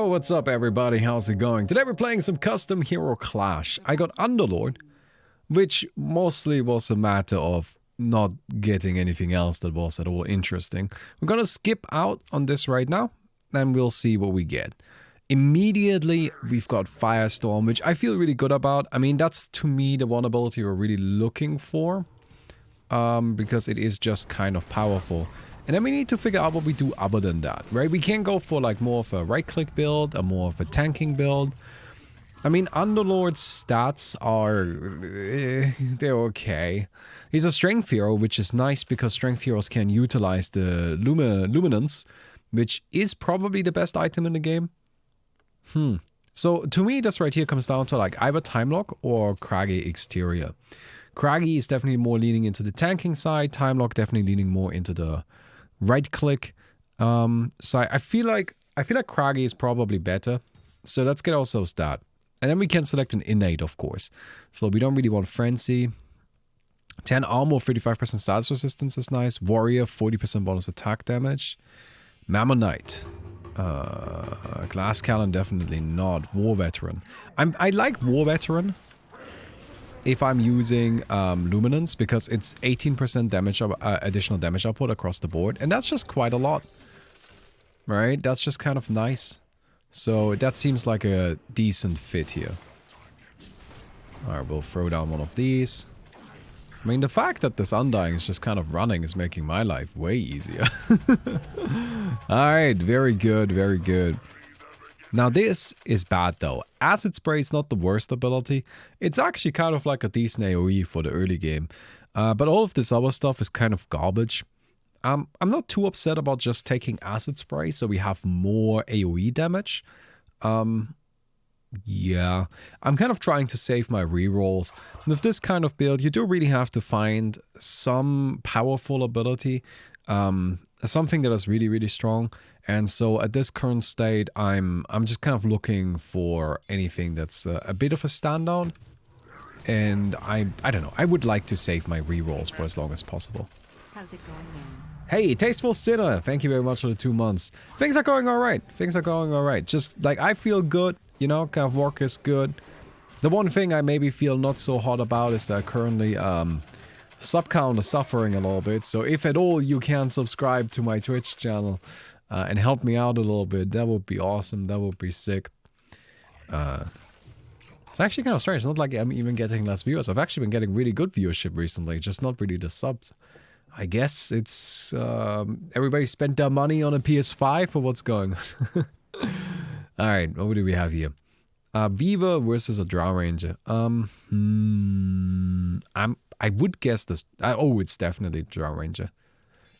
Oh, what's up everybody, how's it going? Today we're playing some custom hero clash. I got Underlord, which mostly was a matter of not getting anything else that was at all interesting. We're gonna skip out on this right now, and we'll see what we get. Immediately, we've got Firestorm, which I feel really good about. I mean, that's to me the one ability we're really looking for, because it is just kind of powerful. And then we need to figure out what we do other than that, right? We can go for like more of a right-click build, or more of a tanking build. I mean, Underlord's stats are... they're okay. He's a strength hero, which is nice because strength heroes can utilize the luminance, which is probably the best item in the game. So to me, this right here comes down to like either Time Lock or Craggy Exterior. Craggy is definitely more leaning into the tanking side. Time Lock definitely leaning more into the right-click side. I feel like Craggy is probably better. So let's get ourselves that. And then we can select an innate, of course. So we don't really want Frenzy. 10 armor, 35% status resistance is nice. Warrior, 40% bonus attack damage. Mammonite. Glass Cannon, definitely not. War Veteran. I like War Veteran if I'm using Luminance, because it's 18% damage, additional damage output across the board. And that's just quite a lot. Right? That's just kind of nice. So that seems like a decent fit here. Alright, we'll throw down one of these. I mean, the fact that this Undying is just kind of running is making my life way easier. Alright, very good, very good. Now this is bad though. Acid Spray is not the worst ability. It's actually kind of like a decent AoE for the early game. But all of this other stuff is kind of garbage. I'm not too upset about just taking Acid Spray so we have more AoE damage. Yeah, I'm kind of trying to save my rerolls. With this kind of build, you do really have to find some powerful ability, something that is really, really strong. And so at this current state, I'm just kind of looking for anything that's a bit of a standout. And I don't know, I would like to save my rerolls for as long as possible. How's it going now? Hey, Tasteful Sinner, thank you very much for the 2 months. Things are going alright, things are going alright. Just like, I feel good. You know, kind of work is good. The one thing I maybe feel not so hot about is that currently sub count is suffering a little bit. So if at all you can subscribe to my Twitch channel and help me out a little bit, that would be awesome. That would be sick. It's actually kind of strange. It's not like I'm even getting less viewers. I've actually been getting really good viewership recently, just not really the subs. I guess it's everybody spent their money on a PS5 or what's going on. Alright, what do we have here? Viva versus a Drow Ranger. I would guess this. Oh, it's definitely Drow Ranger.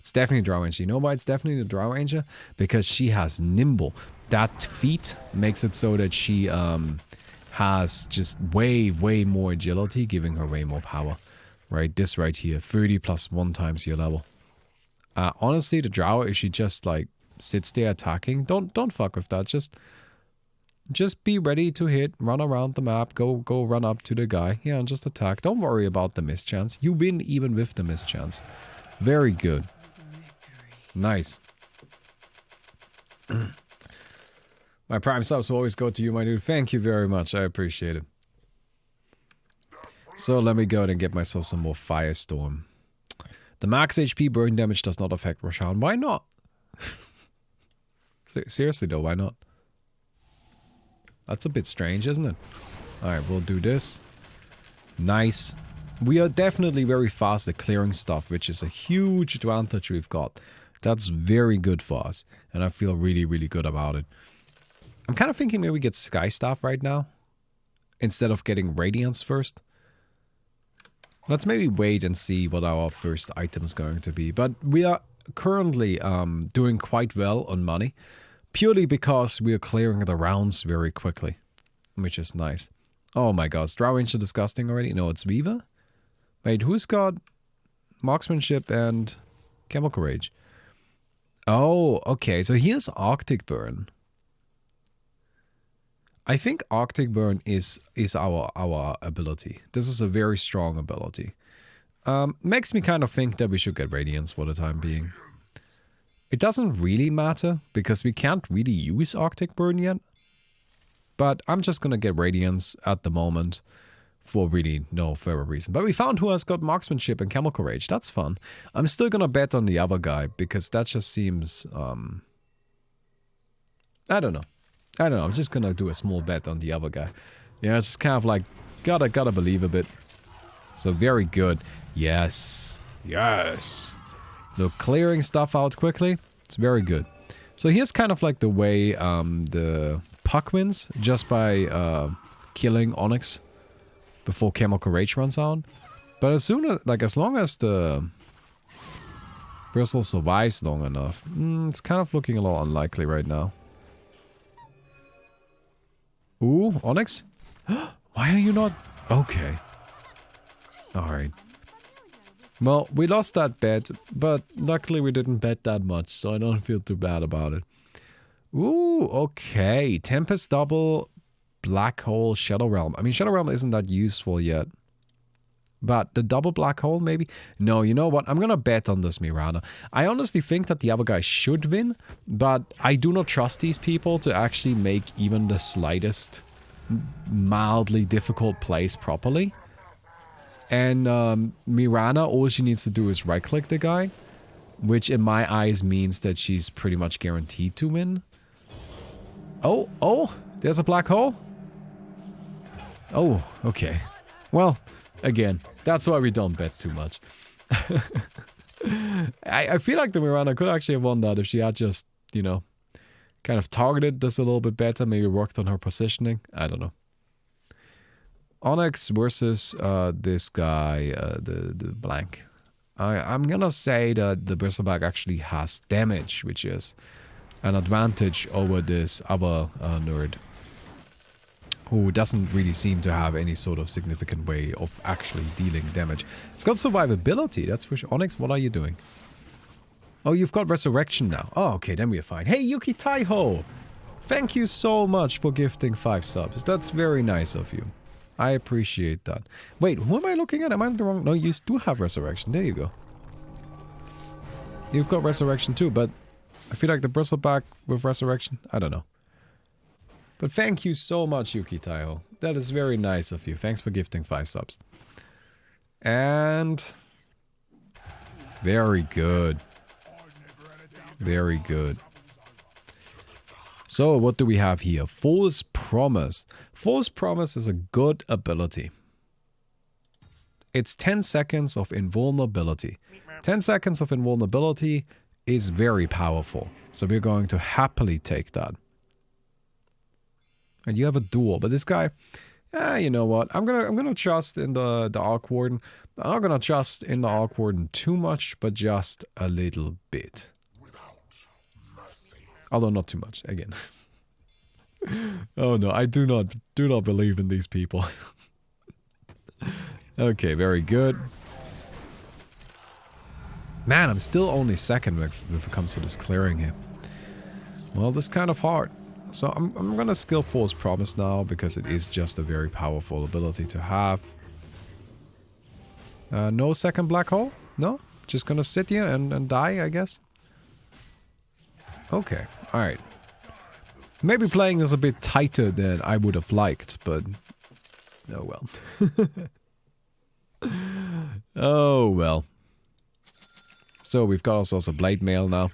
It's definitely Drow Ranger. You know why it's definitely the Drow Ranger? Because she has Nimble. That feat makes it so that she has just way more agility, giving her way more power. Right, this right here, 30 plus 1 times your level. Honestly, the Drow, if she just like sits there attacking, don't fuck with that. Just be ready to hit, run around the map, go run up to the guy, yeah, and just attack. Don't worry about the mischance. You win even with the mischance. Very good. Nice. My Prime subs will always go to you, my dude. Thank you very much. I appreciate it. So let me go and get myself some more Firestorm. The max HP burn damage does not affect Roshan. Why not? Seriously though, why not? That's a bit strange, isn't it? Alright, we'll do this. Nice. We are definitely very fast at clearing stuff, which is a huge advantage we've got. That's very good for us. And I feel really, really good about it. I'm kind of thinking maybe we get Sky Staff right now, instead of getting Radiance first. Let's maybe wait and see what our first item is going to be. But we are currently doing quite well on money. Purely because we are clearing the rounds very quickly. Which is nice. Oh my god, is Drow Ranger disgusting already? No, it's Viva? Wait, who's got Marksmanship and Chemical Rage? Oh, okay, so here's Arctic Burn. I think Arctic Burn is our ability. This is a very strong ability. Makes me kind of think that we should get Radiance for the time being. It doesn't really matter, because we can't really use Arctic Burn yet. but I'm just gonna get Radiance at the moment for really no further reason. But we found who has got Marksmanship and Chemical Rage. That's fun. I'm still gonna bet on the other guy because that just seems... I don't know. I'm just gonna do a small bet on the other guy. Yeah, it's kind of like, gotta believe a bit. So very good. Yes. Yes. Look, clearing stuff out quickly. It's very good. So here's kind of like the way the puck wins, just by killing Onyx before Chemical Rage runs out. But as long as the Bristle survives long enough, it's kind of looking a lot unlikely right now. Ooh, Onyx? Why are you not... Okay. Alright. Well, we lost that bet, but luckily we didn't bet that much, so I don't feel too bad about it. Ooh, okay. Tempest double, Black Hole, Shadow Realm. I mean, Shadow Realm isn't that useful yet. But the double Black Hole, maybe? No, you know what? I'm gonna bet on this Mirana. I honestly think that the other guy should win, but I do not trust these people to actually make even the slightest mildly difficult plays properly. And Mirana, all she needs to do is right-click the guy, which in my eyes means that she's pretty much guaranteed to win. Oh, there's a black hole? Oh, okay. Well, again, that's why we don't bet too much. I feel like the Mirana could actually have won that if she had just, you know, kind of targeted this a little bit better, maybe worked on her positioning. I don't know. Onyx versus this guy, the blank. I'm gonna say that the Bristleback actually has damage, which is an advantage over this other nerd, who doesn't really seem to have any sort of significant way of actually dealing damage. It's got survivability, that's for sure. Onyx, what are you doing? Oh, you've got Resurrection now. Oh, okay, then we're fine. Hey, Yuki Taiho! Thank you so much for gifting 5 subs. That's very nice of you. I appreciate that. Wait, who am I looking at? Am I on the wrong? No, you do have Resurrection. There you go. You've got Resurrection too, but I feel like the Bristleback with Resurrection, I don't know. But thank you so much, Yuki Taiho. That is very nice of you. Thanks for gifting 5 subs. And... very good. Very good. So, what do we have here? False Promise. False Promise is a good ability. It's 10 seconds of invulnerability. 10 seconds of invulnerability is very powerful. So we're going to happily take that. And you have a duel, but this guy, you know what? I'm gonna trust in the Arc Warden. I'm not gonna trust in the Arc Warden too much, but just a little bit. Although not too much, again. Oh no, I do not believe in these people. Okay, very good. Man, I'm still only second when it comes to this clearing here. Well, this is kind of hard. So I'm gonna skill False Promise now, because it is just a very powerful ability to have. No second black hole? No? Just gonna sit here and die, I guess? Okay, alright. Maybe playing is a bit tighter than I would have liked, but... oh well. Oh well. So we've got ourselves a Blade Mail now.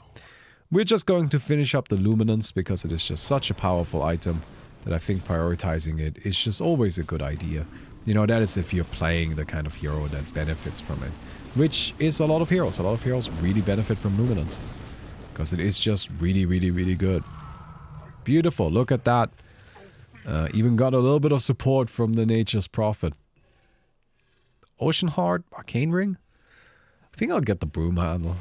We're just going to finish up the Luminance, because it is just such a powerful item that I think prioritizing it is just always a good idea. You know, that is if you're playing the kind of hero that benefits from it. Which is a lot of heroes. A lot of heroes really benefit from Luminance. Because it is just really, really, really good. Beautiful, look at that. Even got a little bit of support from the Nature's Prophet. Ocean Heart, Arcane Ring? I think I'll get the Broom Handle.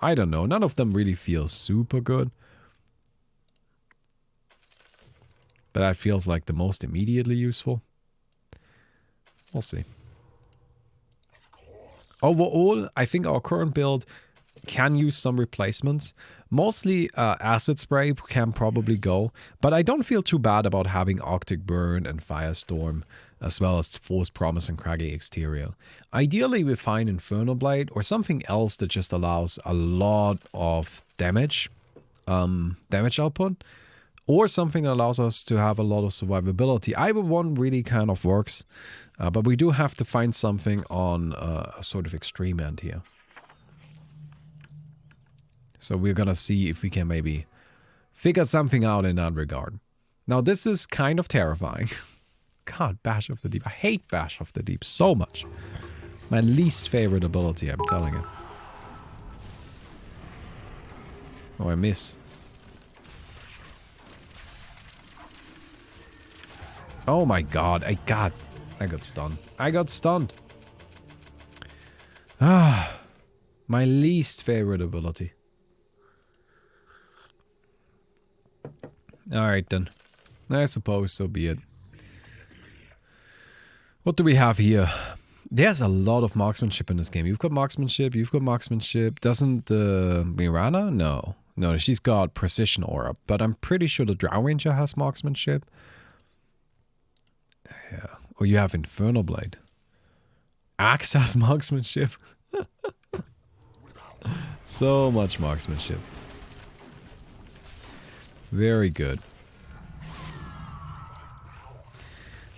I don't know, none of them really feel super good. But that feels like the most immediately useful. We'll see. Overall, I think our current build can use some replacements. Mostly Acid Spray can probably go, but I don't feel too bad about having Arctic Burn and Firestorm, as well as False Promise and Craggy Exterior. Ideally, we find Infernal Blight or something else that just allows a lot of damage damage output, or something that allows us to have a lot of survivability. Either one really kind of works, but we do have to find something on a sort of extreme end here. So we're gonna see if we can maybe figure something out in that regard. Now this is kind of terrifying. God, Bash of the Deep. I hate Bash of the Deep so much. My least favorite ability, I'm telling you. Oh, I miss. Oh my god, I got stunned. I got stunned. Ah, my least favorite ability. Alright then. I suppose so be it. What do we have here? There's a lot of marksmanship in this game. You've got marksmanship, you've got marksmanship. Doesn't Mirana? No. No, she's got precision aura. But I'm pretty sure the Drow Ranger has marksmanship. Yeah. Or you have Infernal Blade. Axe has marksmanship. So much marksmanship. Very good.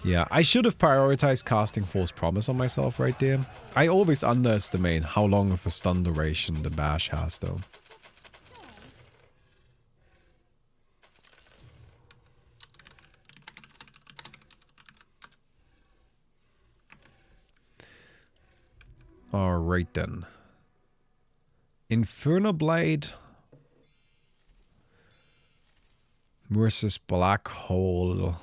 Yeah, I should have prioritized casting False Promise on myself right there. I always underestimate how long of a stun duration the Bash has though. Alright then. Infernal Blade versus Black Hole.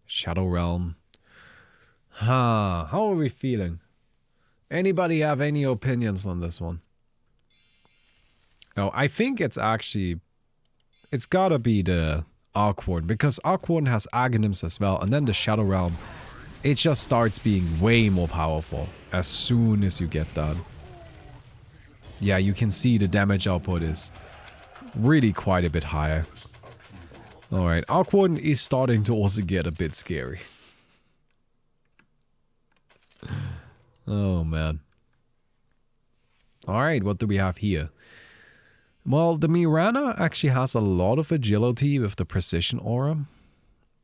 Shadow Realm. Huh, how are we feeling? Anybody have any opinions on this one? No, I think it's actually... It's gotta be the Arcwarden, because Arcwarden has Aghanims as well, and then the Shadow Realm, it just starts being way more powerful as soon as you get that. Yeah, you can see the damage output is really quite a bit higher. Alright, Arcwarden is starting to also get a bit scary. Oh man. Alright, what do we have here? Well, the Mirana actually has a lot of agility with the precision aura.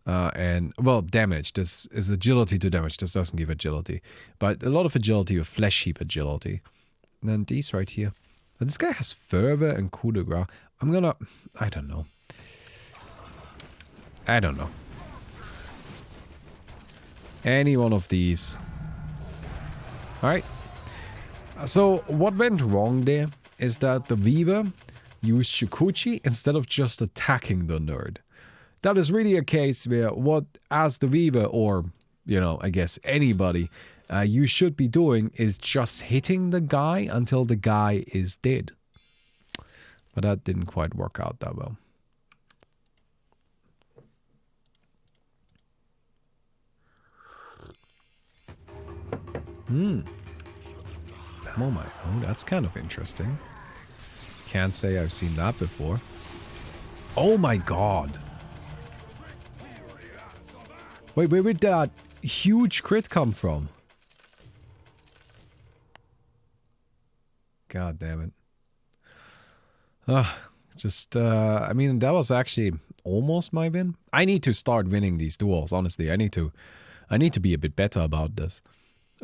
And, well, damage. This is agility to damage. This doesn't give agility. But a lot of agility with Flesh Heap agility. And then these right here. But this guy has Fervor and Coup de Grace. I'm gonna... I don't know. I don't know. Any one of these. Alright. So, what went wrong there is that the Weaver used Shukuchi instead of just attacking the nerd. That is really a case where what, as the Weaver, or, you know, I guess anybody, you should be doing is just hitting the guy until the guy is dead. But that didn't quite work out that well. Oh my, oh, that's kind of interesting. Can't say I've seen that before. Oh my god. Wait, where did that huge crit come from? God damn it. I mean, that was actually almost my win. I need to start winning these duels, honestly. I need to be a bit better about this.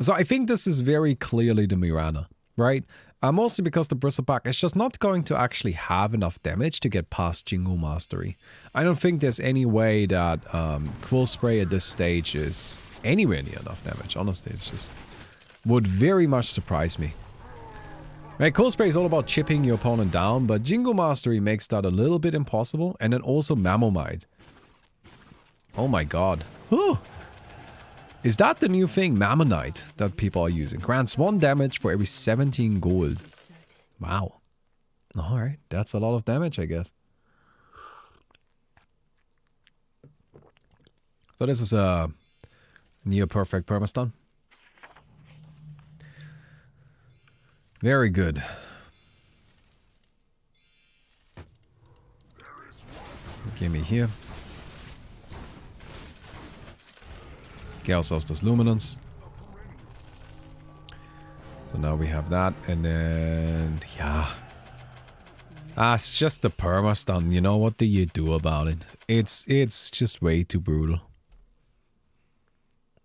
So I think this is very clearly the Mirana, right? Mostly because the Bristleback is just not going to actually have enough damage to get past Jingu Mastery. I don't think there's any way that Quill Spray at this stage is anywhere near enough damage. Honestly, it's just... would very much surprise me. Right, Quill Spray is all about chipping your opponent down, but Jingu Mastery makes that a little bit impossible. And then also Mamomite. Oh my god. Whew. Is that the new thing, Mammonite, that people are using? Grants 1 damage for every 17 gold. Wow. Alright, that's a lot of damage, I guess. So this is a near perfect permastun. Very good. Give me here. Chaos Hostess Luminance. So now we have that, and then, yeah. It's just the perma stun, you know, what do you do about it? It's just way too brutal.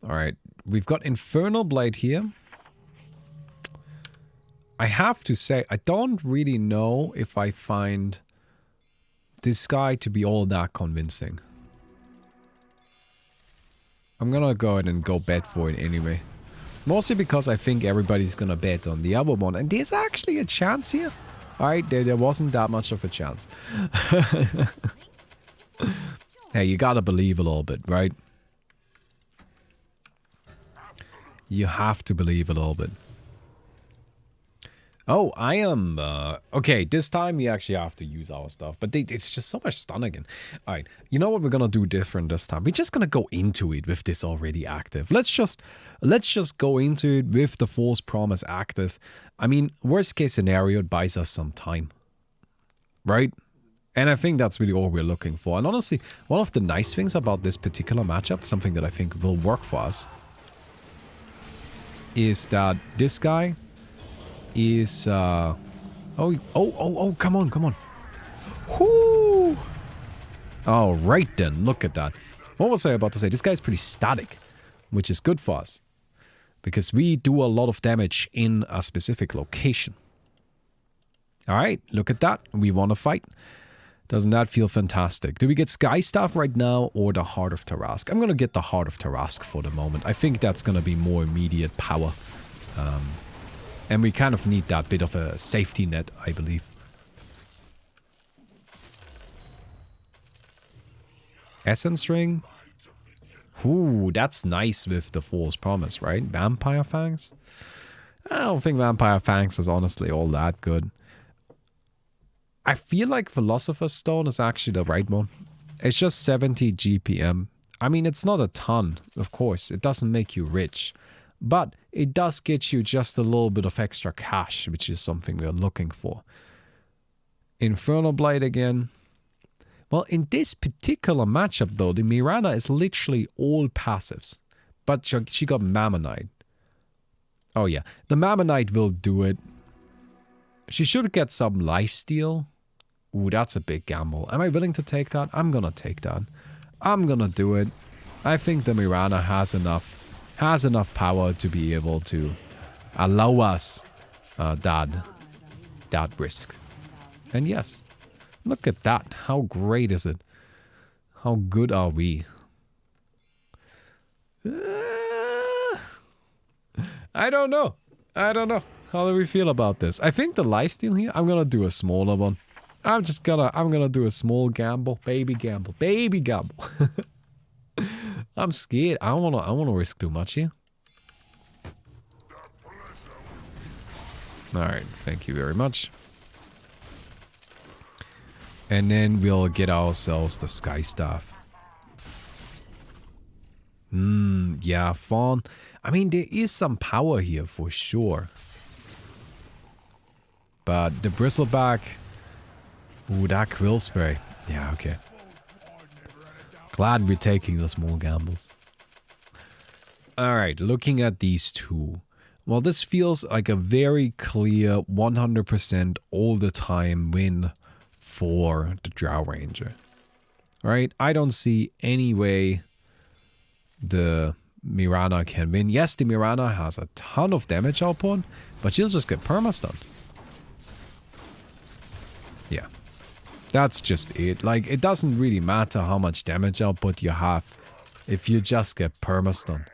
Alright, we've got Infernal Blight here. I have to say, I don't really know if I find this guy to be all that convincing. I'm gonna go ahead and go bet for it anyway. Mostly because I think everybody's gonna bet on the other one. And there's actually a chance here. Alright, there wasn't that much of a chance. Hey, you gotta believe a little bit, right? You have to believe a little bit. Oh, I am... okay, this time we actually have to use our stuff. But it's just so much stun again. Alright, you know what we're gonna do different this time? We're just gonna go into it with this already active. Let's just go into it with the False Promise active. I mean, worst case scenario, it buys us some time. Right? And I think that's really all we're looking for. And honestly, one of the nice things about this particular matchup, something that I think will work for us, is that this guy is oh, come on. Whoo! All right then, look at that. What was I about to say? This guy's pretty static, which is good for us because we do a lot of damage in a specific location. All right, look at that. We want to fight. Doesn't that feel fantastic? Do we get Sky Staff right now or the Heart of Tarask? I'm going to get the Heart of Tarask for the moment. I think that's going to be more immediate power. And we kind of need that bit of a safety net, I believe. Essence Ring. Ooh, that's nice with the False Promise, right? Vampire Fangs? I don't think Vampire Fangs is honestly all that good. I feel like Philosopher's Stone is actually the right one. It's just 70 GPM. I mean, it's not a ton, of course. It doesn't make you rich. But it does get you just a little bit of extra cash, which is something we're looking for. Infernal Blight again. Well, in this particular matchup, though, the Mirana is literally all passives. But she got Mammonite. Oh, yeah. The Mammonite will do it. She should get some lifesteal. Ooh, that's a big gamble. Am I willing to take that? I'm gonna take that. I'm gonna do it. I think the Mirana has enough power to be able to allow us that risk. And yes, look at that. How great is it? How good are we? I don't know. How do we feel about this? I think the lifesteal here, I'm gonna do a smaller one. I'm gonna do a small gamble. Baby gamble. I'm scared. I don't wanna risk too much here. Alright, thank you very much. And then we'll get ourselves the Sky Staff. Yeah, Fawn. I mean, there is some power here for sure. But the Bristleback... Ooh, that Quill Spray. Yeah, okay. Glad we're taking the small gambles. Alright, looking at these two. Well, this feels like a very clear 100% all the time win for the Drow Ranger. Alright, I don't see any way the Mirana can win. Yes, the Mirana has a ton of damage output, but she'll just get perma-stunned. Yeah. That's just it. Like, it doesn't really matter how much damage output you have if you just get perma-stunned.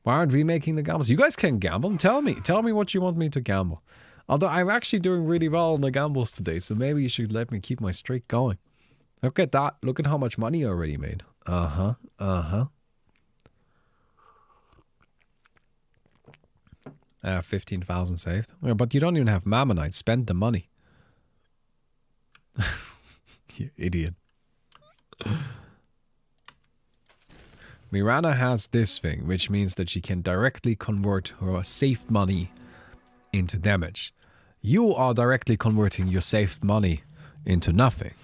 Why aren't we making the gambles? You guys can gamble. Tell me what you want me to gamble. Although I'm actually doing really well on the gambles today, so maybe you should let me keep my streak going. Look at that. Look at how much money I already made. I have 15,000 saved. Yeah, but you don't even have Mammonite. Spend the money. You idiot. Mirana has this thing, which means that she can directly convert her saved money into damage. You are directly converting your saved money into nothing.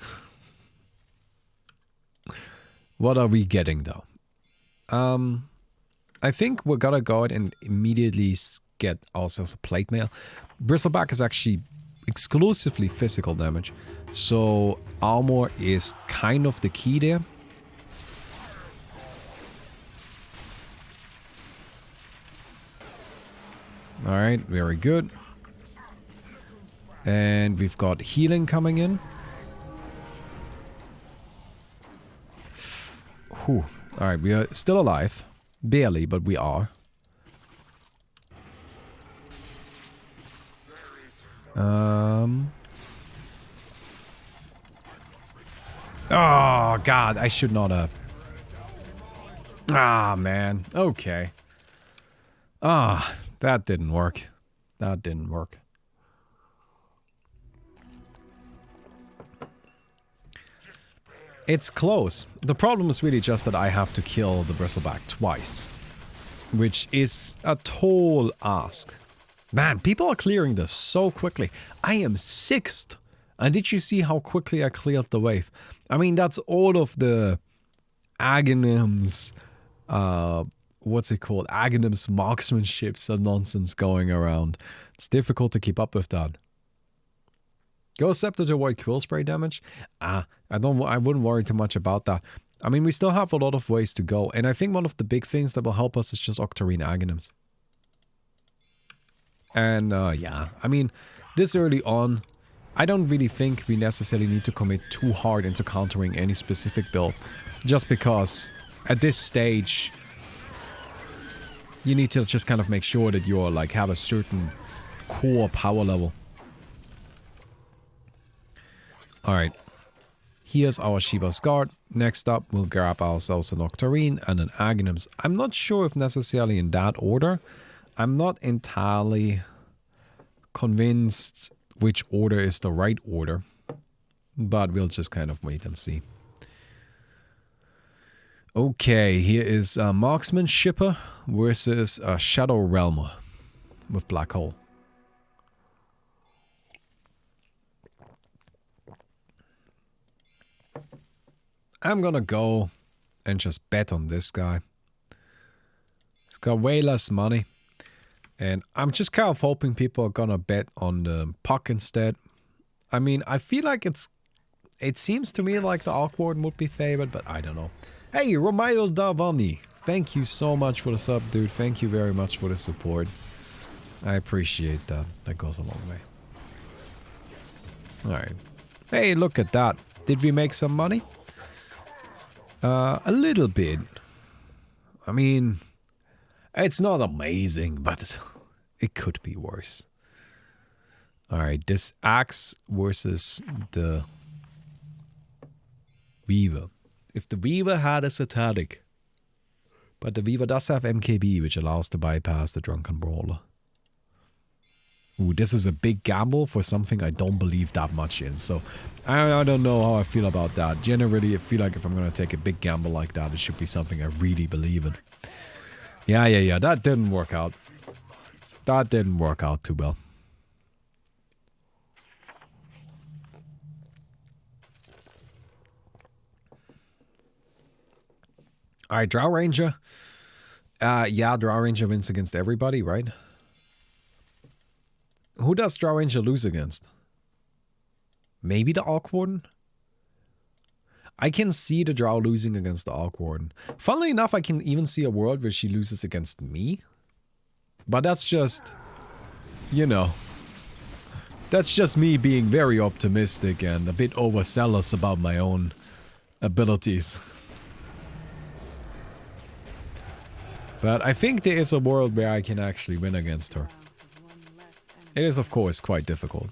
What are we getting though? I think we're gonna go ahead and immediately get ourselves a plate mail. Bristleback is actually exclusively physical damage. So armor is kind of the key there. Alright, very good. And we've got healing coming in. Whew. Alright, we are still alive. Barely, but we are. Oh, God, I should not have. Ah, man. Okay. Ah, that didn't work. That didn't work. It's close. The problem is really just that I have to kill the bristleback twice. Which is a tall ask. Man, people are clearing this so quickly. I am 6th. And did you see how quickly I cleared the wave? I mean, that's all of the Aghanim's, what's it called? Aghanim's marksmanships and nonsense going around. It's difficult to keep up with that. Go Scepter to avoid quill spray damage? I wouldn't worry too much about that. I mean, we still have a lot of ways to go. And I think one of the big things that will help us is just Octarine Aghanims. And, yeah. I mean, this early on, I don't really think we necessarily need to commit too hard into countering any specific build. Just because, at this stage, you need to just kind of make sure that you're, like, have a certain core power level. Alright. Here's our Shiva's Guard. Next up, we'll grab ourselves an Octarine and an Aghanims. I'm not sure if necessarily in that order. I'm not entirely convinced which order is the right order. But we'll just kind of wait and see. Okay, here is a Marksman Shipper versus a Shadow Realmer with Black Hole. I'm gonna go and just bet on this guy. He's got way less money. And I'm just kind of hoping people are gonna bet on the puck instead. I mean, I feel like it seems to me like the Arc Warden would be favored, but I don't know. Hey, Romail Davani, thank you so much for the sub, dude. Thank you very much for the support. I appreciate that. That goes a long way. Alright. Hey, look at that. Did we make some money? A little bit. I mean, it's not amazing, but it could be worse. Alright, this axe versus the Weaver. If the Weaver had a Satanic, but the Weaver does have MKB, which allows to bypass the Drunken Brawler. Ooh, this is a big gamble for something I don't believe that much in, so I don't know how I feel about that. Generally, I feel like if I'm gonna take a big gamble like that, it should be something I really believe in. Yeah, that didn't work out. That didn't work out too well. Alright, Drow Ranger. Yeah, Drow Ranger wins against everybody, right? Who does Drow Ranger lose against? Maybe the Arc Warden? I can see the Drow losing against the Arc Warden. Funnily enough, I can even see a world where she loses against me. But that's just, you know, that's just me being very optimistic and a bit overzealous about my own abilities. But I think there is a world where I can actually win against her. It is, of course, quite difficult.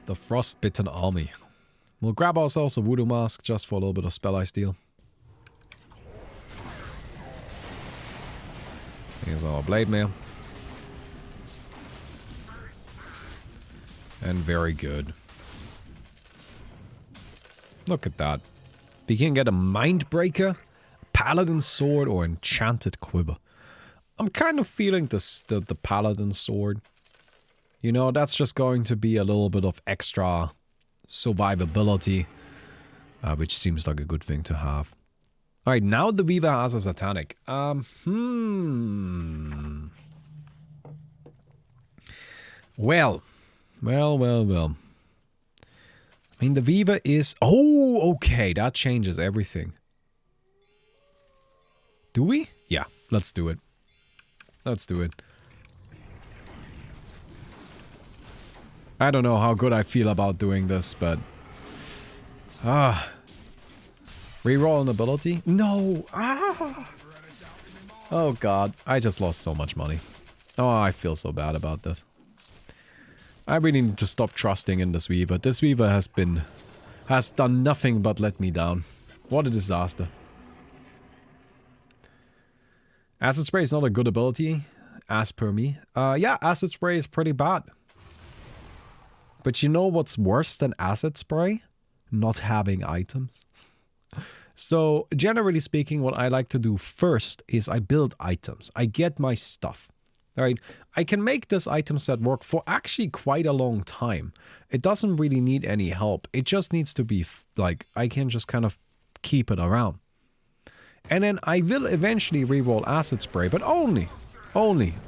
The Frostbitten Army. We'll grab ourselves a Voodoo Mask just for a little bit of Spell Eye Steal. Here's our Blade Mail. And very good. Look at that. We can get a Mindbreaker, Paladin Sword, or Enchanted Quiver. I'm kind of feeling the Paladin Sword. You know, that's just going to be a little bit of extra survivability, which seems like a good thing to have. Alright, now the Weaver has a Satanic. Well. I mean, the Weaver is... Oh, okay, that changes everything. Do we? Yeah, let's do it. Let's do it. I don't know how good I feel about doing this, but... Reroll an ability? No! Oh god, I just lost so much money. Oh, I feel so bad about this. I really need to stop trusting in this Weaver. This Weaver has done nothing but let me down. What a disaster. Acid Spray is not a good ability, as per me. Yeah, Acid Spray is pretty bad. But you know what's worse than Acid Spray? Not having items. So, generally speaking, what I like to do first is I build items. I get my stuff. Right? I can make this item set work for actually quite a long time. It doesn't really need any help. It just needs to be, like, I can just kind of keep it around. And then I will eventually reroll Acid Spray, but only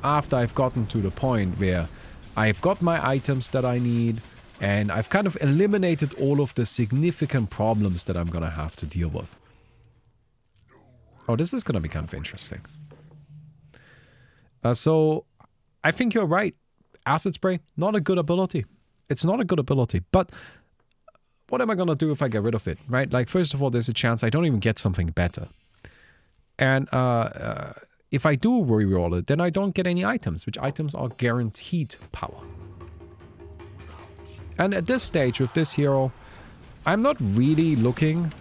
after I've gotten to the point where I've got my items that I need, and I've kind of eliminated all of the significant problems that I'm gonna have to deal with. Oh, this is gonna be kind of interesting. So, I think you're right. Acid Spray, not a good ability. It's not a good ability, but what am I gonna do if I get rid of it, right? Like, first of all, there's a chance I don't even get something better. And if I do reroll it, then I don't get any items, which items are guaranteed power. And at this stage, with this hero, I'm not really looking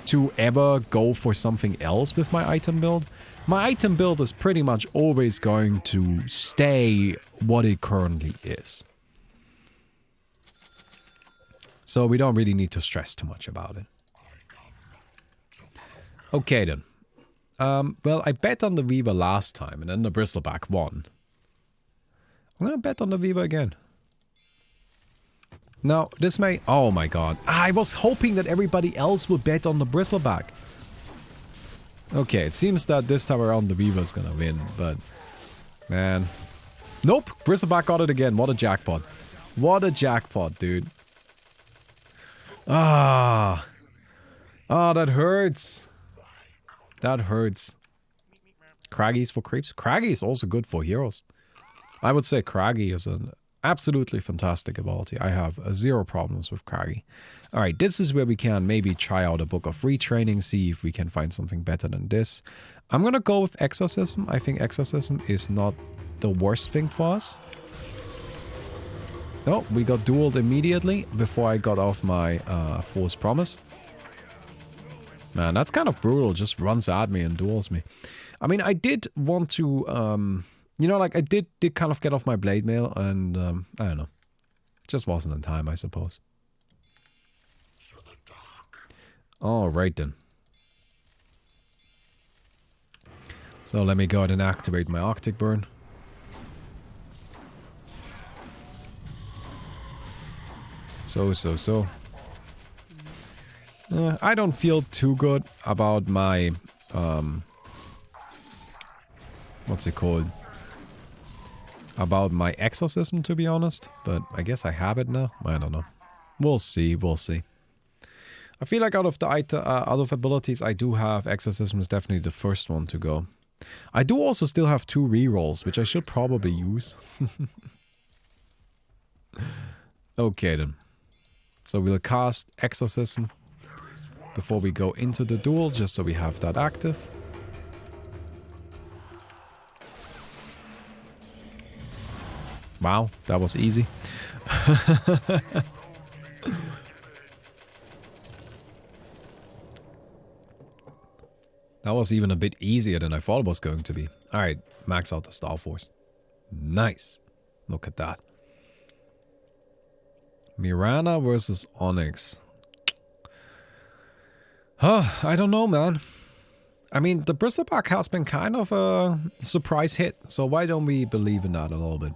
to ever go for something else with my item build. My item build is pretty much always going to stay what it currently is. So we don't really need to stress too much about it. Okay then. Well, I bet on the Weaver last time, and then the Bristleback won. I'm gonna bet on the Weaver again. No, this may... Oh my god. I was hoping that everybody else would bet on the Bristleback. Okay, it seems that this time around the Weaver's gonna win, but... Man. Nope! Bristleback got it again. What a jackpot. What a jackpot, dude. Ah. Ah, that hurts. That hurts. Craggies for creeps. Craggy is also good for heroes. I would say Craggy is an absolutely fantastic ability. I have zero problems with Craggy. Alright, this is where we can maybe try out a Book of Retraining, see if we can find something better than this. I'm gonna go with Exorcism. I think Exorcism is not the worst thing for us. Oh, we got dueled immediately before I got off my False Promise. Man, that's kind of brutal. Just runs at me and duels me. I mean, I did want to, you know, like I did kind of get off my blade mail, and I don't know. It just wasn't in time, I suppose. Alright then. So let me go ahead and activate my Arctic Burn. So. I don't feel too good about my, what's it called? About my Exorcism, to be honest. But I guess I have it now. I don't know. We'll see, we'll see. I feel like out of abilities I do have, Exorcism is definitely the first one to go. I do also still have 2 rerolls, which I should probably use. Okay then. So we'll cast Exorcism before we go into the duel, just so we have that active. Wow, that was easy. That was even a bit easier than I thought it was going to be. Alright, max out the Star Force. Nice. Look at that. Mirana versus Onyx. Huh, I don't know, man. I mean, the Bristleback has been kind of a surprise hit, so why don't we believe in that a little bit?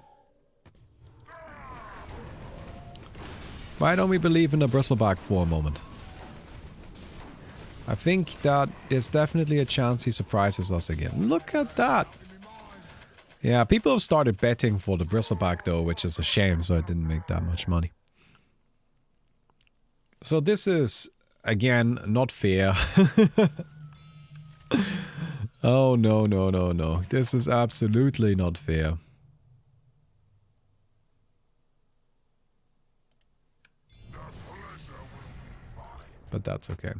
Why don't we believe in the Bristleback for a moment? I think that there's definitely a chance he surprises us again. Look at that! Yeah, people have started betting for the bristleback though, which is a shame, so I didn't make that much money. So this is, again, not fair. Oh, no, no, no, no. This is absolutely not fair. But that's okay.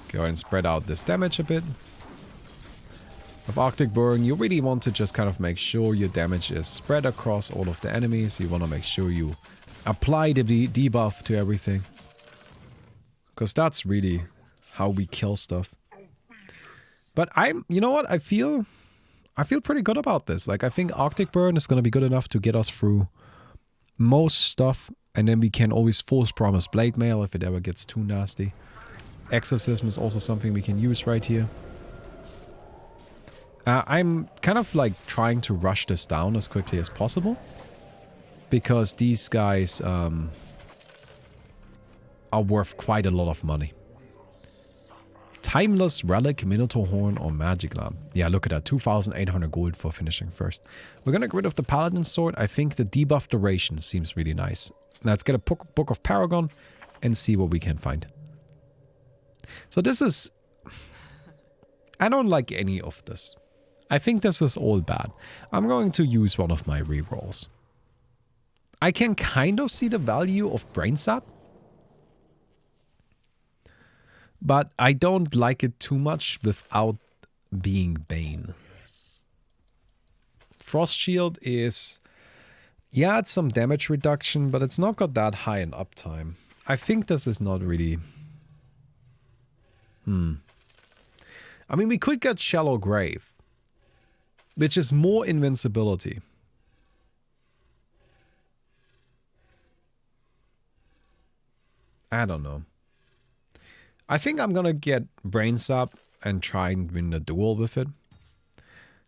Go ahead and spread out this damage a bit. With Arctic Burn, you really want to just kind of make sure your damage is spread across all of the enemies. You want to make sure you apply the debuff to everything. Because that's really how we kill stuff. But you know what? I feel pretty good about this. Like, I think Arctic Burn is going to be good enough to get us through most stuff. And then we can always force promise Blade Mail if it ever gets too nasty. Exorcism is also something we can use right here. I'm kind of like trying to rush this down as quickly as possible. Because these guys are worth quite a lot of money. Timeless Relic, Minotaur Horn, or Magic Lamp. Yeah, look at that. 2,800 gold for finishing first. We're gonna get rid of the Paladin Sword. I think the debuff duration seems really nice. Now let's get a Book of Paragon and see what we can find. So this is... I don't like any of this. I think this is all bad. I'm going to use one of my rerolls. I can kind of see the value of Brain Sap. But I don't like it too much without being Bane. Frost Shield is... Yeah, it's some damage reduction, but it's not got that high an uptime. I think this is not really... I mean, we could get Shallow Grave, which is more invincibility. I don't know. I think I'm gonna get Brain Sap and try and win the duel with it.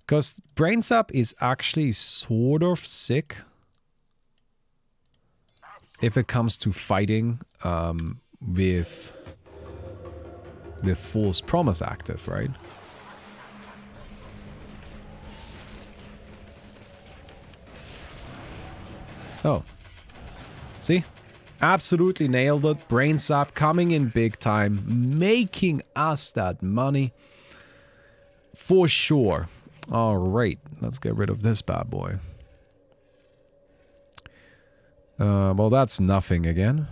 Because Brain Sap is actually sort of sick if it comes to fighting with False Promise active, right? Oh. See? Absolutely nailed it. Brain Sap coming in big time, making us that money. For sure. Alright, let's get rid of this bad boy. Well, that's nothing again.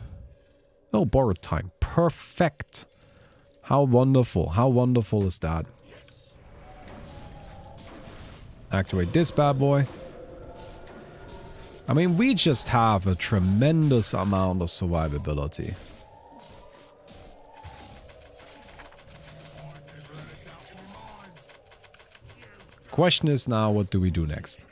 Oh, borrowed time. Perfect. How wonderful. How wonderful is that? Activate this bad boy. I mean, we just have a tremendous amount of survivability. Question is now, what do we do next?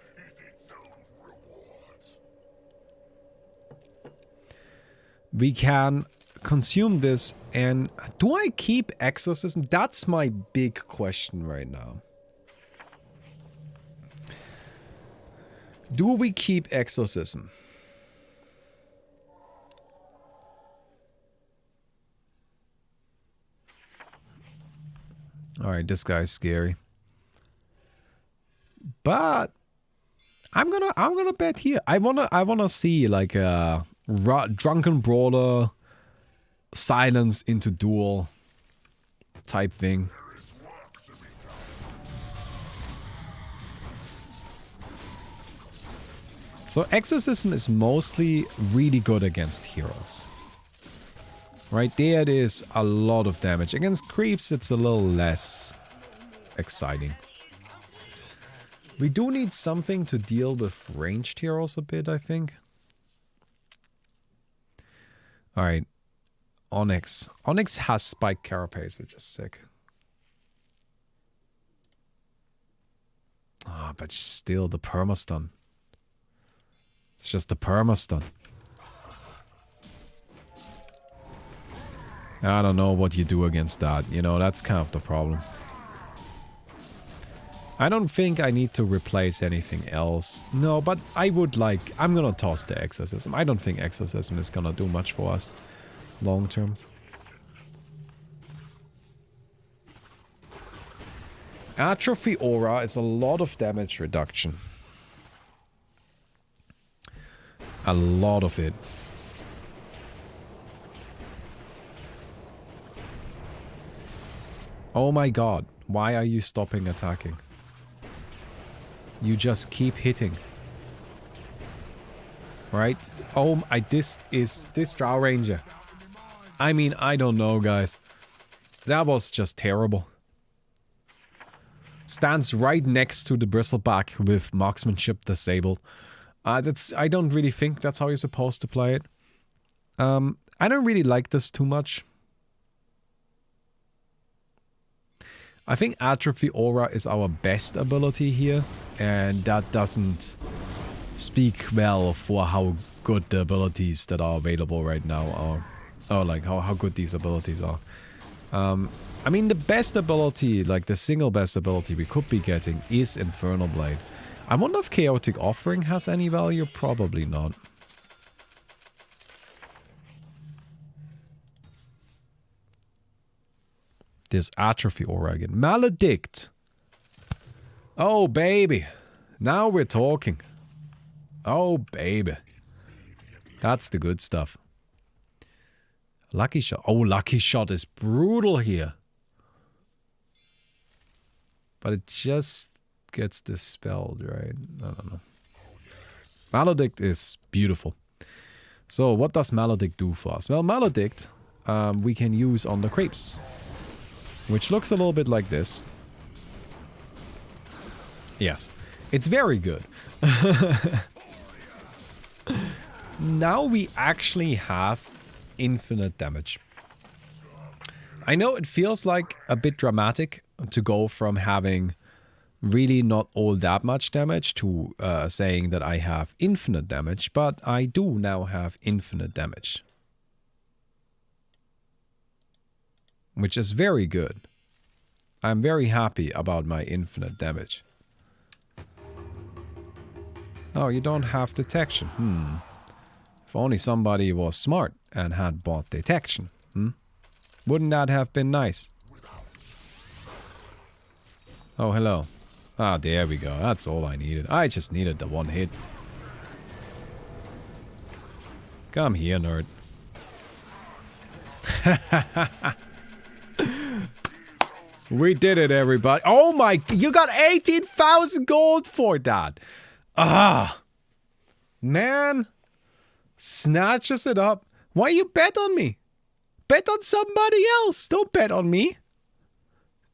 We can consume this, and do I keep Exorcism? That's my big question right now. Do we keep Exorcism? Alright, this guy's scary. But I'm gonna bet here. I wanna see like a drunken brawler silence into duel type thing. So Exorcism is mostly really good against heroes. Right there it is a lot of damage. Against creeps it's a little less exciting. We do need something to deal with ranged heroes a bit, I think. Alright. Onyx. Onyx has Spike Carapace, which is sick. Ah, but still the perma-stun. It's just the perma-stun. I don't know what you do against that. You know, that's kind of the problem. I don't think I need to replace anything else. No, but I would like... I'm gonna toss the Exorcism. I don't think Exorcism is gonna do much for us. long term. Atrophy Aura is a lot of damage reduction. A lot of it. Oh my god, why are you stopping attacking? You just keep hitting. Right? Oh, this Drow Ranger. I mean, I don't know, guys. That was just terrible. Stands right next to the Bristleback with marksmanship disabled. I don't really think that's how you're supposed to play it. I don't really like this too much. I think Atrophy Aura is our best ability here, and that doesn't speak well for how good the abilities that are available right now are. Oh, like how good these abilities are. I mean, the best ability, like the single best ability we could be getting is Infernal Blade. I wonder if Chaotic Offering has any value? Probably not. This Atrophy Aura again. Maledict! Oh, baby. Now we're talking. Oh, baby. That's the good stuff. Lucky Shot. Oh, Lucky Shot is brutal here. But it just gets dispelled, right? I don't know. Maledict is beautiful. So, what does Maledict do for us? Well, Maledict we can use on the creeps. Which looks a little bit like this. Yes. It's very good. Now we actually have infinite damage. I know it feels like a bit dramatic to go from having really not all that much damage to saying that I have infinite damage, but I do now have infinite damage. Which is very good. I'm very happy about my infinite damage. Oh, you don't have detection. If only somebody was smart and had bought detection. Wouldn't that have been nice? Oh, hello. Ah, there we go. That's all I needed. I just needed the one hit. Come here, nerd. We did it, everybody. Oh my, you got 18,000 gold for that. Ah. Man. Snatches it up. Why you bet on me? Bet on somebody else. Don't bet on me.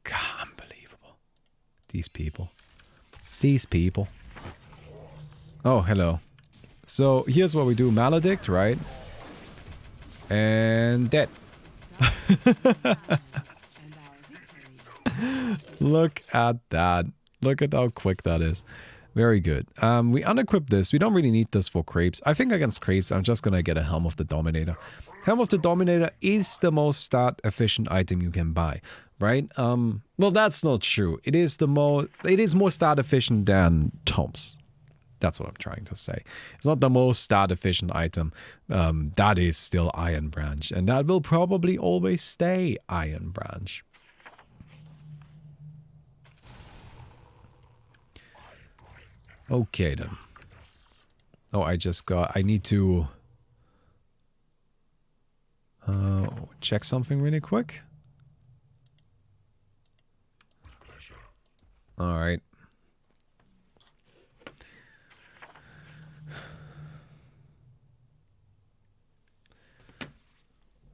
God, unbelievable. These people. These people. Oh, hello. So, here's what we do. Maledict, right? And dead. Look at that. Look at how quick that is. Very good. We unequip this. We don't really need this for creeps. I think against creeps, I'm just gonna get a Helm of the Dominator. Helm of the Dominator is the most stat efficient item you can buy, right? Well, that's not true. It is more stat efficient than Tomes. That's what I'm trying to say. It's not the most stat efficient item. That is still Iron Branch, and that will probably always stay Iron Branch. Okay then. Oh, I need to check something really quick. All right.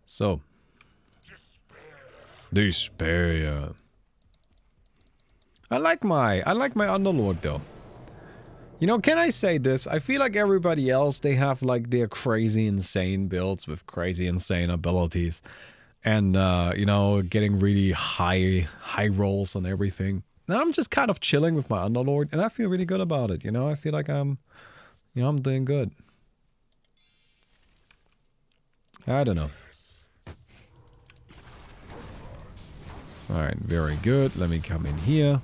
So. Despair, yeah. I like my Underlord though. You know, can I say this? I feel like everybody else, they have like their crazy insane builds with crazy insane abilities. And, you know, getting really high rolls on everything. Now I'm just kind of chilling with my Underlord and I feel really good about it, you know? I feel like I'm doing good. I don't know. Alright, very good. Let me come in here.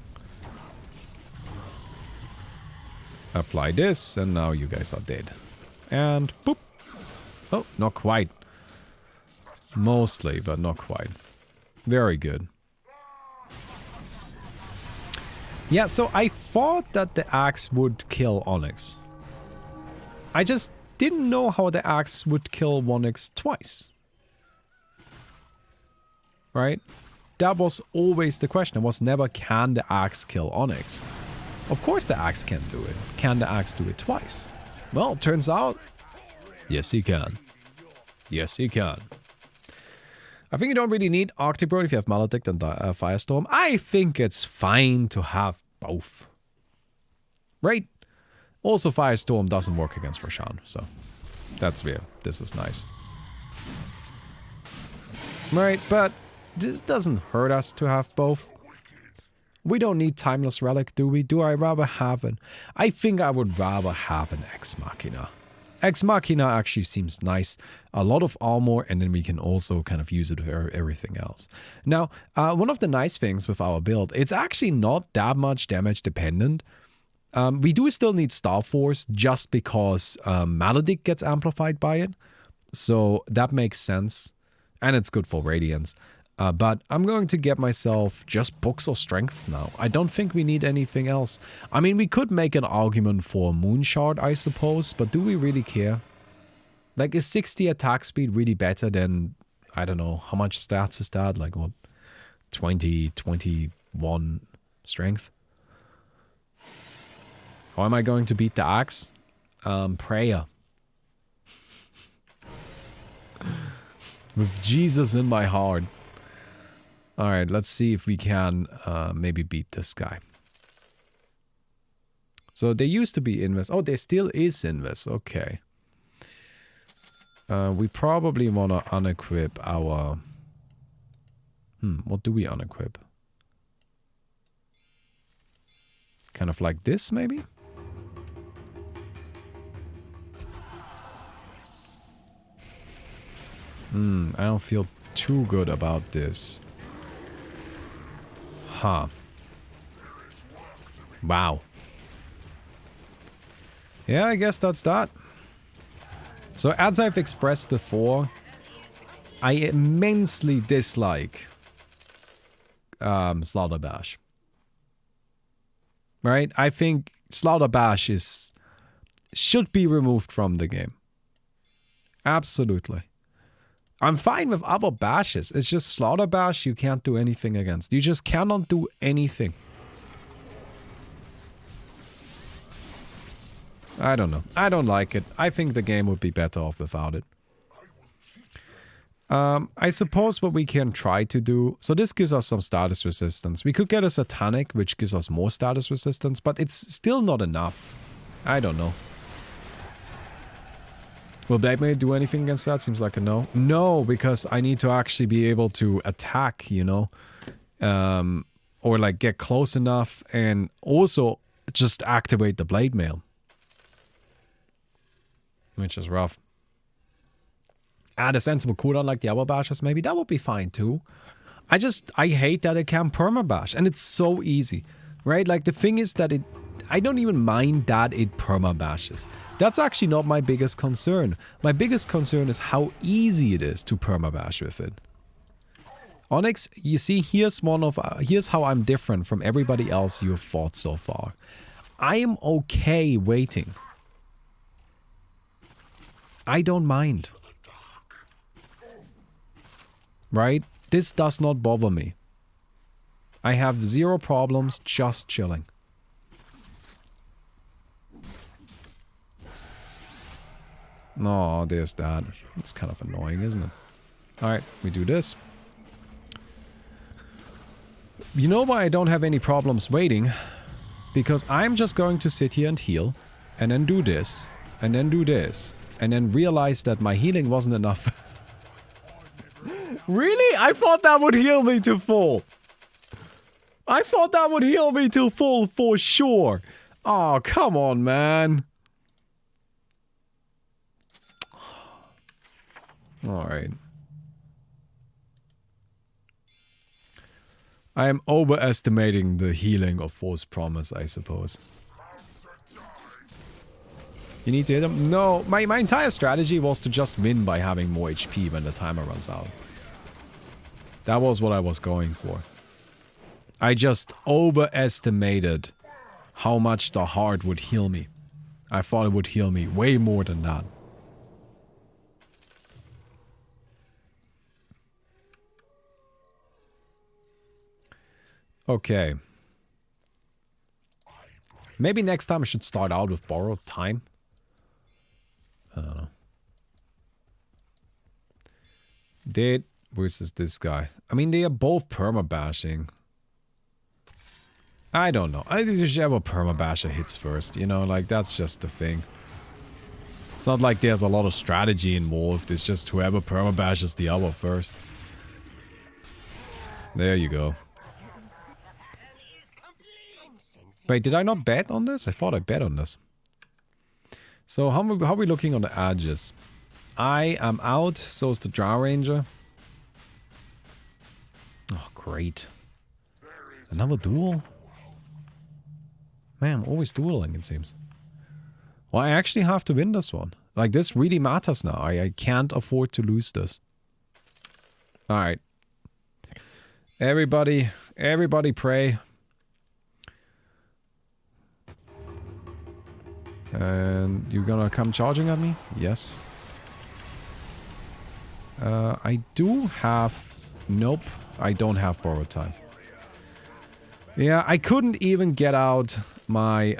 Apply this, and now you guys are dead. And boop. Oh, not quite. Mostly, but not quite. Very good. Yeah, so I thought that the axe would kill Onyx. I just didn't know how the axe would kill Onyx twice. Right? That was always the question. It was never, can the axe kill Onyx? Of course the axe can do it. Can the axe do it twice? Well, it turns out, yes he can. Yes he can. I think you don't really need Arctic Burn if you have Maledict and Firestorm. I think it's fine to have both. Right? Also, Firestorm doesn't work against Roshan, so that's weird. This is nice. Right, but this doesn't hurt us to have both. We don't need Timeless Relic, do we? Do I rather have an... I think I would rather have an Ex Machina. Ex Machina actually seems nice. A lot of armor, and then we can also kind of use it for everything else. Now, one of the nice things with our build, it's actually not that much damage dependent. We do still need Star Force just because Maledict gets amplified by it. So that makes sense. And it's good for Radiance. But I'm going to get myself just Books of Strength now. I don't think we need anything else. I mean, we could make an argument for Moonshard, I suppose. But do we really care? Like, is 60 attack speed really better than, I don't know, how much stats is that? Like, what? 20, 21 strength? How am I going to beat the axe? Prayer. With Jesus in my heart. Alright, let's see if we can maybe beat this guy. So there used to be Invis. Oh, there still is Invis. Okay. We probably want to unequip our... what do we unequip? Kind of like this, maybe? I don't feel too good about this. Huh. Wow. Yeah, I guess that's that. So as I've expressed before, I immensely dislike Slaughterbash. Right? I think Slaughterbash should be removed from the game. Absolutely. I'm fine with other bashes. It's just Slaughterbash you can't do anything against. You just cannot do anything. I don't know. I don't like it. I think the game would be better off without it. I suppose what we can try to do... So this gives us some status resistance. We could get a Satanic, which gives us more status resistance, but it's still not enough. I don't know. Will Blackmail do anything against that? Seems like a no. No, because I need to actually be able to attack, you know? Or like get close enough and also just activate the Blade Mail. Which is rough. Add a sensible cooldown like the other bashes maybe. That would be fine too. I hate that it can perma-bash. And it's so easy. Right? Like the thing is that I don't even mind that it perma-bashes. That's actually not my biggest concern. My biggest concern is how easy it is to perma-bash with it. Onyx, you see, here's how I'm different from everybody else you've fought so far. I am okay waiting. I don't mind. Right? This does not bother me. I have zero problems just chilling. No, there's that. It's kind of annoying, isn't it? Alright, we do this. You know why I don't have any problems waiting? Because I'm just going to sit here and heal. And then do this. And then do this. And then realize that my healing wasn't enough. Really? I thought that would heal me to full. I thought that would heal me to full for sure. Oh, come on, man. Alright. I am overestimating the healing of Force Promise, I suppose. You need to hit him? No, my entire strategy was to just win by having more HP when the timer runs out. That was what I was going for. I just overestimated how much the heart would heal me. I thought it would heal me way more than that. Okay. Maybe next time I should start out with borrowed time. I don't know. Dead versus this guy. I mean, they are both perma-bashing. I don't know. I think whichever perma-basher hits first, you know, like that's just the thing. It's not like there's a lot of strategy involved, it's just whoever perma-bashes the other first. There you go. Wait, did I not bet on this? I thought I bet on this. So how are we looking on the edges? I am out, so is the Drow Ranger. Oh, great. Another duel? Man, I'm always dueling, it seems. Well, I actually have to win this one. Like, this really matters now. I can't afford to lose this. Alright. Everybody pray. And you're gonna come charging at me? Yes. I do have... Nope. I don't have borrowed time. Yeah, I couldn't even get out my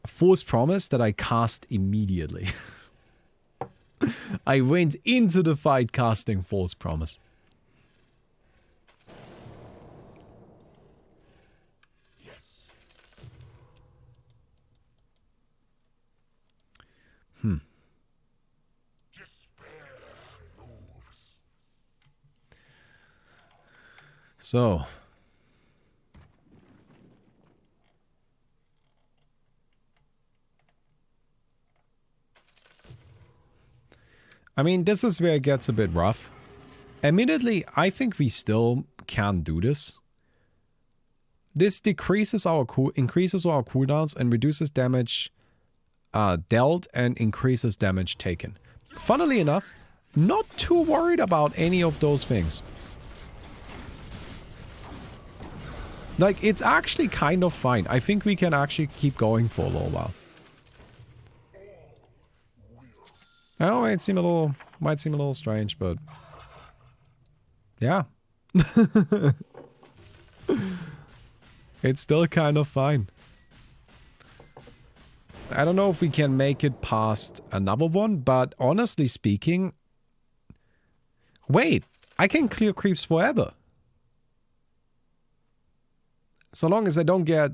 False Promise that I cast immediately. I went into the fight casting False Promise. So. I mean, this is where it gets a bit rough. Admittedly, I think we still can do this. This increases our cooldowns and reduces damage dealt and increases damage taken. Funnily enough, not too worried about any of those things. Like, it's actually kind of fine. I think we can actually keep going for a little while. Oh, it might seem a little strange, but yeah. It's still kind of fine. I don't know if we can make it past another one, but honestly speaking... Wait, I can clear creeps forever. So long as I don't get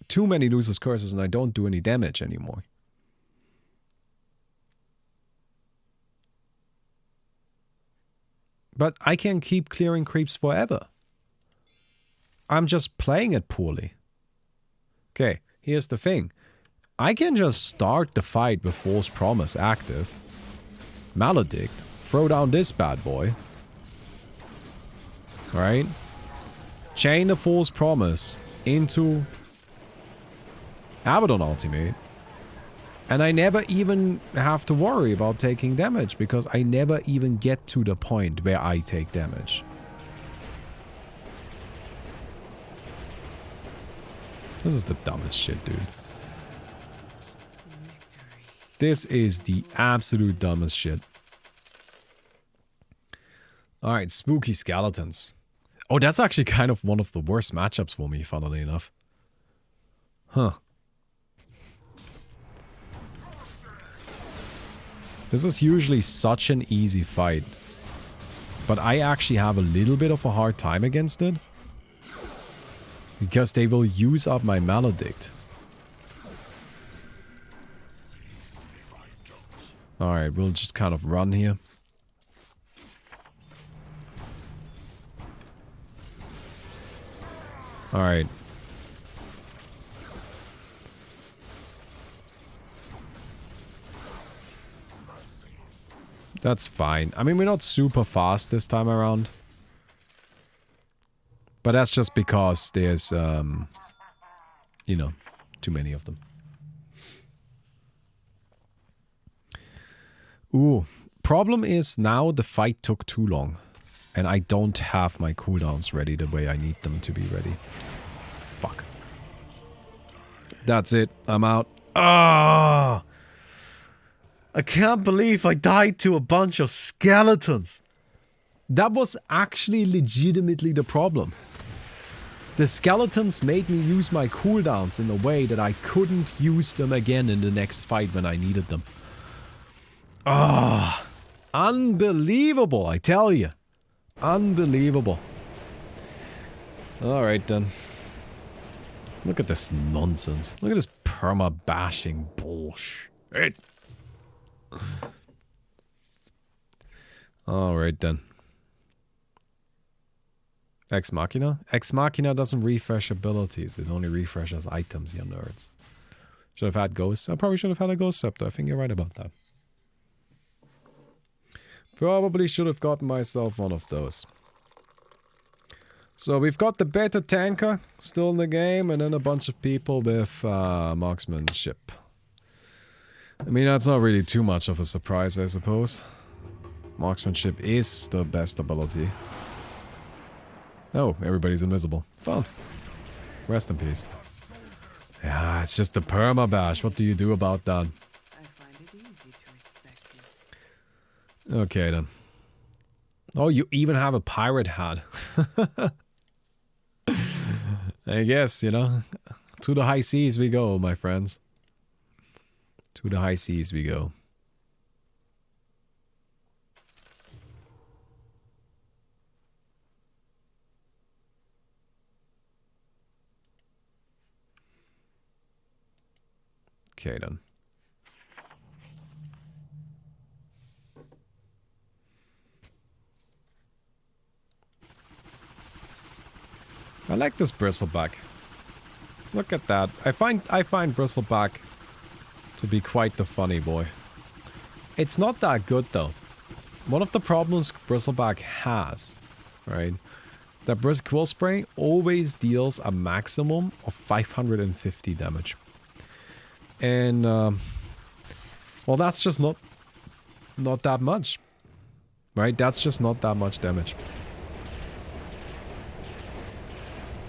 too many Loser's Curses and I don't do any damage anymore. But I can keep clearing creeps forever. I'm just playing it poorly. Okay, here's the thing. I can just start the fight with False Promise active. Maledict. Throw down this bad boy. Alright. Chain the False Promise into Abaddon Ultimate. And I never even have to worry about taking damage, because I never even get to the point where I take damage. This is the dumbest shit, dude. This is the absolute dumbest shit. Alright, Spooky Skeletons. Oh, that's actually kind of one of the worst matchups for me, funnily enough. Huh. This is usually such an easy fight. But I actually have a little bit of a hard time against it. Because they will use up my Maledict. Alright, we'll just kind of run here. Alright. That's fine. I mean, we're not super fast this time around. But that's just because there's, you know, too many of them. Ooh. Problem is now the fight took too long. And I don't have my cooldowns ready the way I need them to be ready. Fuck. That's it. I'm out. Ah! I can't believe I died to a bunch of skeletons. That was actually legitimately the problem. The skeletons made me use my cooldowns in a way that I couldn't use them again in the next fight when I needed them. Ah! Unbelievable, I tell you. Unbelievable. Alright then. Look at this nonsense. Look at this perma-bashing bullshit. Alright then. Ex Machina? Ex Machina doesn't refresh abilities. It only refreshes items, you nerds. Should have had Ghost. I probably should have had a Ghost Scepter. I think you're right about that. Probably should have gotten myself one of those. So we've got the beta tanker still in the game, and then a bunch of people with marksmanship. I mean, that's not really too much of a surprise, I suppose. Marksmanship is the best ability. Oh, everybody's invisible. Fun. Rest in peace. Yeah, it's just the Perma-Bash. What do you do about that? I find it easy to respect you. Okay, then. Oh, you even have a pirate hat. I guess, you know. To the high seas we go, my friends. To the high seas we go. Okay, then. I like this bristleback. Look at that. I find bristleback to be quite the funny boy. It's not that good though. One of the problems bristleback has, right, is that Quill Spray always deals a maximum of 550 damage. And well, that's just not that much, right? That's just not that much damage.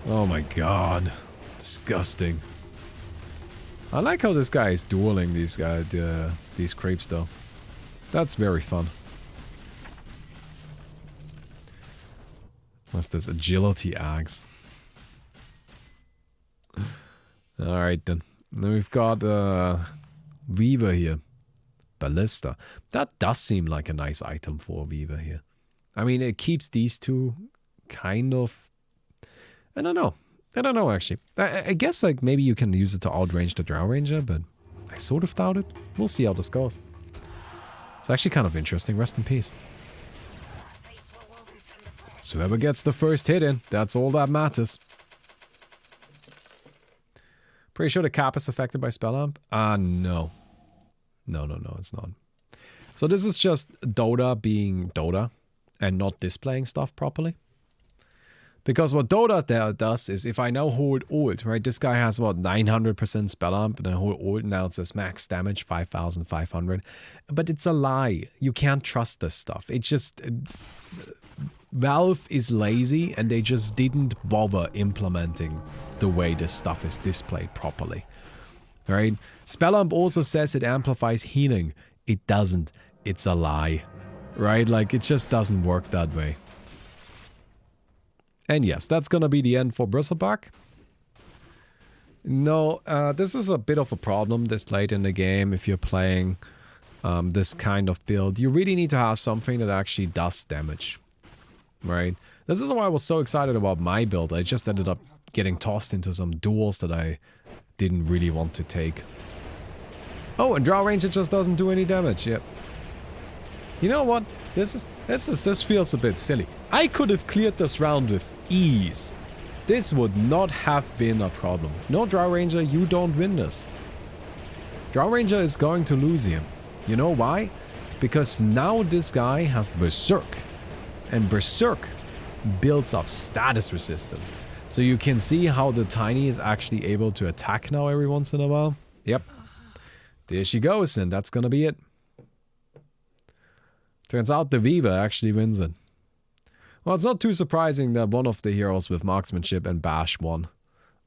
Oh my god, disgusting. I like how this guy is dueling these creeps though. That's very fun. What's this? Agility axe. Alright then. Then we've got Weaver here. Ballista. That does seem like a nice item for Weaver here. I mean, it keeps these two kind of... I don't know. I don't know, actually. I guess, like, maybe you can use it to outrange the Drow Ranger, but I sort of doubt it. We'll see how this goes. It's actually kind of interesting. Rest in peace. So whoever gets the first hit in, that's all that matters. Pretty sure the cap is affected by spell amp? No. No, it's not. So this is just Dota being Dota and not displaying stuff properly. Because what Dota does is, if I now hold ult, right, this guy has what, 900% spell amp, and I hold ult, now it says max damage 5500. But it's a lie. You can't trust this stuff. It just... Valve is lazy, and they just didn't bother implementing the way this stuff is displayed properly. Right? Spell amp also says it amplifies healing. It doesn't. It's a lie. Right? Like, it just doesn't work that way. And yes, that's gonna be the end for Bristleback. No, this is a bit of a problem this late in the game if you're playing this kind of build. You really need to have something that actually does damage. Right? This is why I was so excited about my build. I just ended up getting tossed into some duels that I didn't really want to take. Oh, and Drow Ranger just doesn't do any damage. Yep. You know what? This feels a bit silly. I could have cleared this round with ease. This would not have been a problem. No, Drow Ranger, you don't win this. Drow Ranger is going to lose him. You know why? Because now this guy has Berserk. And Berserk builds up status resistance. So you can see how the Tiny is actually able to attack now every once in a while. Yep. There she goes, and that's gonna be it. Turns out the Weaver actually wins it. Well, it's not too surprising that one of the heroes with marksmanship and bash won.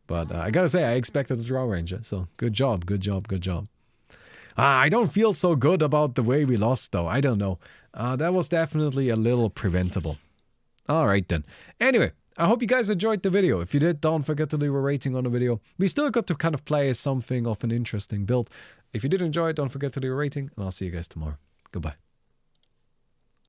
But I gotta say, I expected a draw ranger. So good job, good job, good job. I don't feel so good about the way we lost though. I don't know. That was definitely a little preventable. Alright then. Anyway, I hope you guys enjoyed the video. If you did, don't forget to leave a rating on the video. We still got to kind of play something of an interesting build. If you did enjoy it, don't forget to leave a rating. And I'll see you guys tomorrow. Goodbye.